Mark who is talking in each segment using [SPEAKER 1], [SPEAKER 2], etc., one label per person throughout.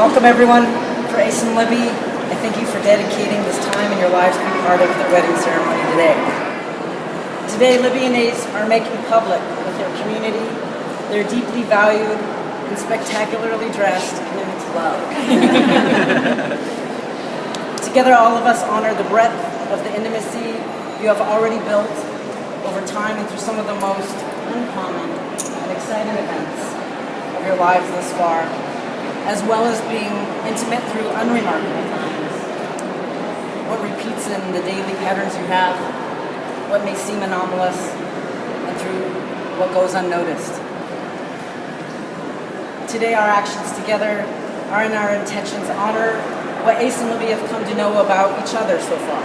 [SPEAKER 1] Welcome everyone for Ace and Libby, and thank you for dedicating this time in your lives to be part of the wedding ceremony today. Today, Libby and Ace are making public with their community their deeply valued and spectacularly dressed commitment to love. Together, all of us honor the breadth of the intimacy you have already built over time and through some of the most uncommon and exciting events of your lives thus far, as well as being intimate through unremarkable times. What repeats in the daily patterns you have, what may seem anomalous, and through what goes unnoticed. Today, our actions together are in our intentions honor what Ace and Libby have come to know about each other so far,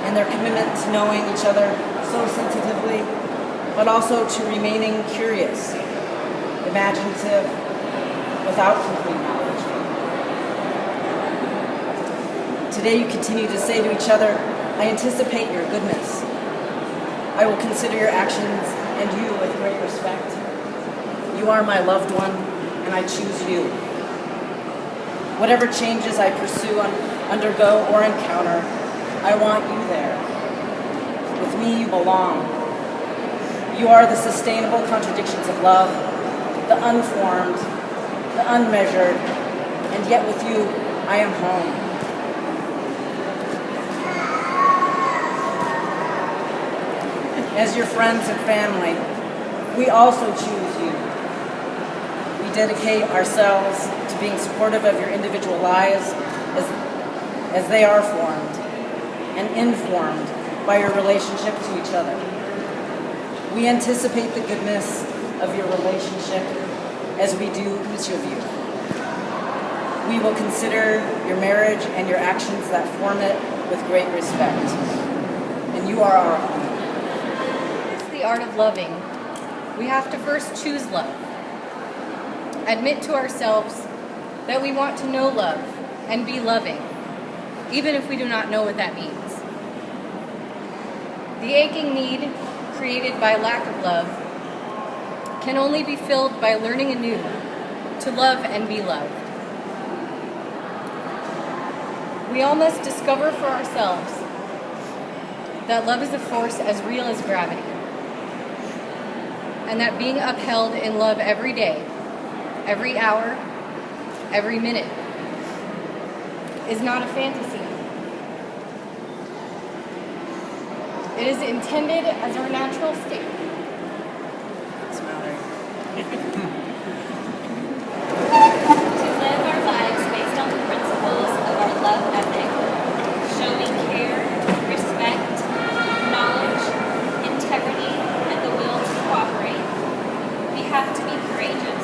[SPEAKER 1] and their commitment to knowing each other so sensitively, but also to remaining curious, imaginative, without complete knowledge. Today, you continue to say to each other, I anticipate your goodness. I will consider your actions and you with great respect. You are my loved one, and I choose you. Whatever changes I pursue, undergo, or encounter, I want you there. With me, you belong. You are the sustainable contradictions of love, the unformed, the unmeasured, and yet with you, I am home. As your friends and family, we also choose you. We dedicate ourselves to being supportive of your individual lives as they are formed and informed by your relationship to each other. We anticipate the goodness of your relationship as we do each of you. We will consider your marriage and your actions that form it with great respect. And you are our own.
[SPEAKER 2] The art of loving, we have to first choose love. Admit to ourselves that we want to know love and be loving, even if we do not know what that means. The aching need created by lack of love can only be filled by learning anew to love and be loved. We all must discover for ourselves that love is a force as real as gravity, and that being upheld in love every day, every hour, every minute is not a fantasy. It is intended as our natural state.
[SPEAKER 1] It's Mallory.
[SPEAKER 3] To live our lives based on the principles of our love ethic, showing care, respect, knowledge, integrity, and the will to cooperate. We have to be courageous.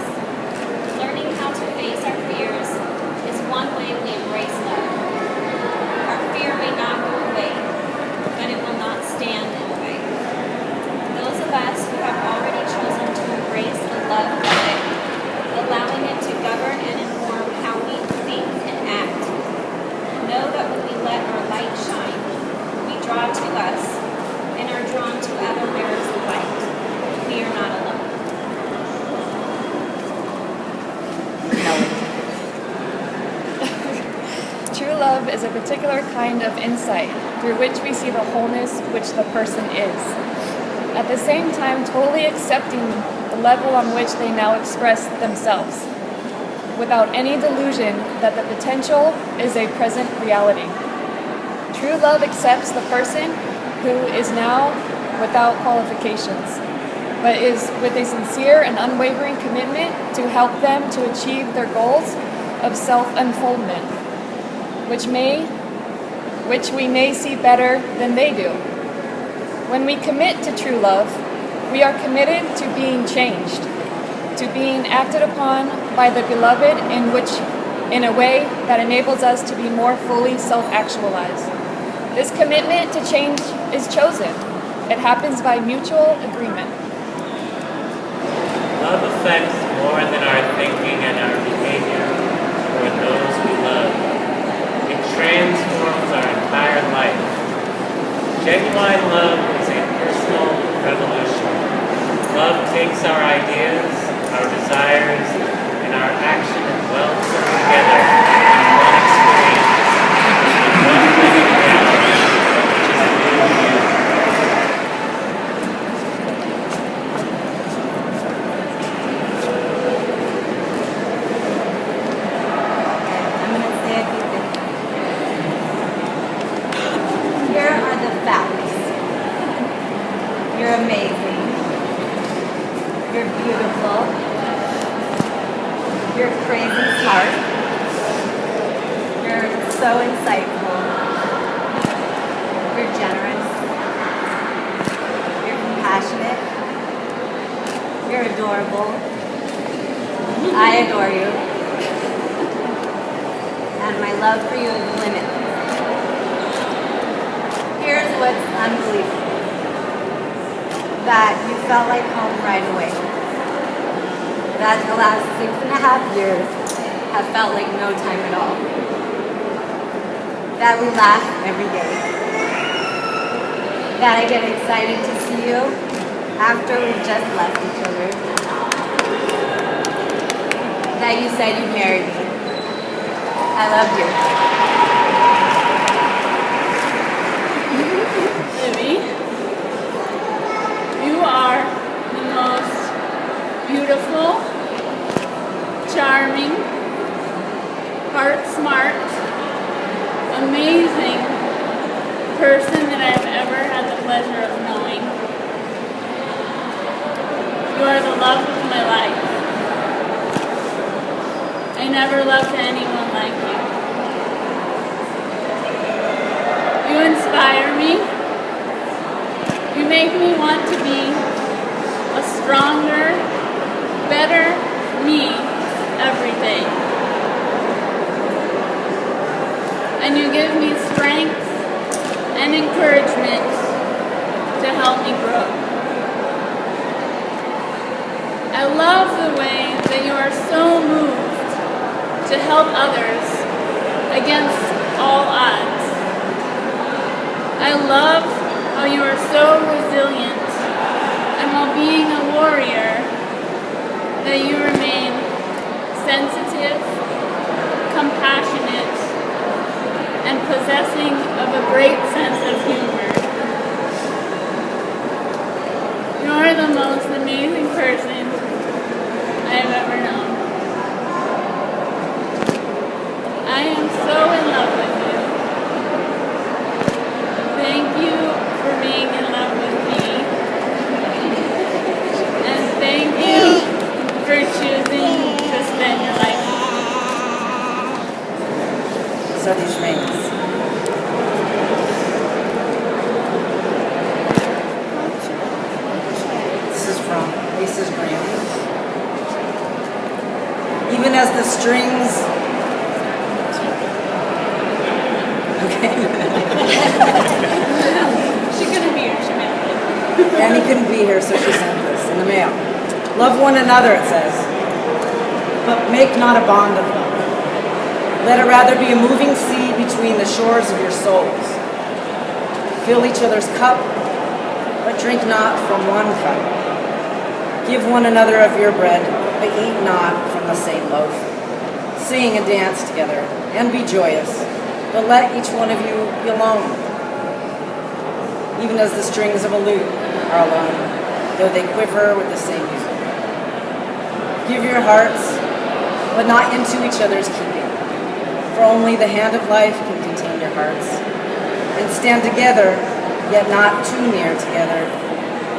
[SPEAKER 3] Learning how to face our fears is one way we embrace love. Our fear may not go away, but it will not stand in the way. Those of us who have already chosen to embrace a love ethic, allowing it to govern and inform how we think and act, know that when we let our light shine, we draw to us and are drawn to other bearers of light. We are not alone.
[SPEAKER 4] True love is a particular kind of insight through which we see the wholeness which the person is, at the same time totally accepting the level on which they now express themselves, without any delusion that the potential is a present reality. True love accepts the person who is now without qualifications, but is with a sincere and unwavering commitment to help them to achieve their goals of self-unfoldment, which we may see better than they do. When we commit to true love, we are committed to being changed, to being acted upon by the beloved in a way that enables us to be more fully self-actualized. This commitment to change is chosen. It happens by mutual agreement.
[SPEAKER 5] Love affects more than our thinking and our behavior toward those we love. It transforms our entire life. Genuine love is a personal revolution. Love takes our ideas, our desires, and our action welcome together in one experience, in one living reality, which is new you.
[SPEAKER 6] I'm going to say a few things. Here are the facts. You're amazing. You're beautiful. You're crazy smart. You're so insightful. You're generous. You're compassionate. You're adorable. I adore you. And my love for you is limitless. Here's what's unbelievable. That you felt like home right away. That the last 6.5 years have felt like no time at all. That we laugh every day. That I get excited to see you after we've just left each other. That you said you'd marry me. I love you.
[SPEAKER 7] Libby, you are the most beautiful, charming, heart smart, amazing person that I've ever had the pleasure of knowing. You are the love of my life. I never loved anyone like you. You inspire me. You make me want to be a stronger, better me every day. And you give me strength and encouragement to help me grow. I love the way that you are so moved to help others against all odds. I love how you are so resilient, and while being a warrior, that you remain sensitive, compassionate, and possessing of a great sense of humor. You are the most amazing person I have ever known. I am so in love with you. Thank you for being in love with me. And thank you for choosing to spend your life with me.
[SPEAKER 1] So these rings. This is from Ace's Grammy. Even as the strings. Okay.
[SPEAKER 7] She couldn't be here, she meant it.
[SPEAKER 1] Annie couldn't be here, so she sent this in the mail. Love one another, it says, but make not a bond of love. Let it rather be a moving sea between the shores of your souls. Fill each other's cup, but drink not from one cup. Give one another of your bread, but eat not from the same loaf. Sing and dance together, and be joyous, but let each one of you be alone. Even as the strings of a lute are alone, though they quiver with the same music. Give your hearts, but not into each other's keeping, for only the hand of life can contain your hearts. And stand together, yet not too near together,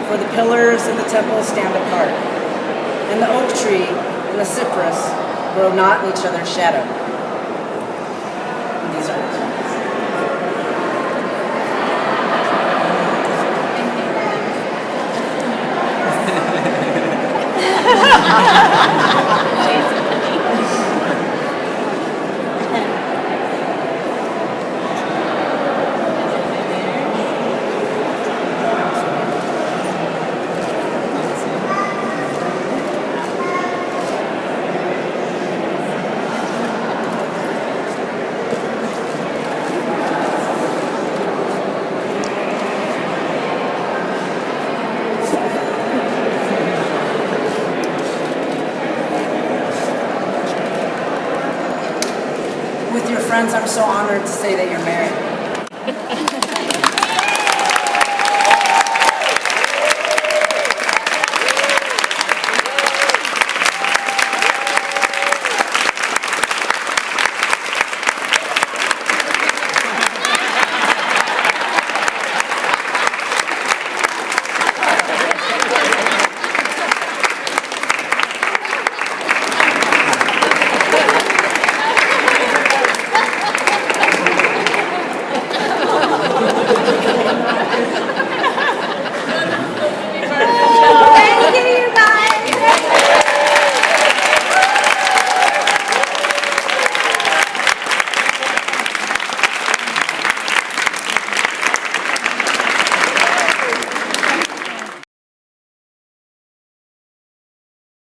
[SPEAKER 1] for the pillars of the temple stand apart, and the oak tree and the cypress grow not in each other's shadow. And these are the songs. friends, I'm so honored to say that you're married.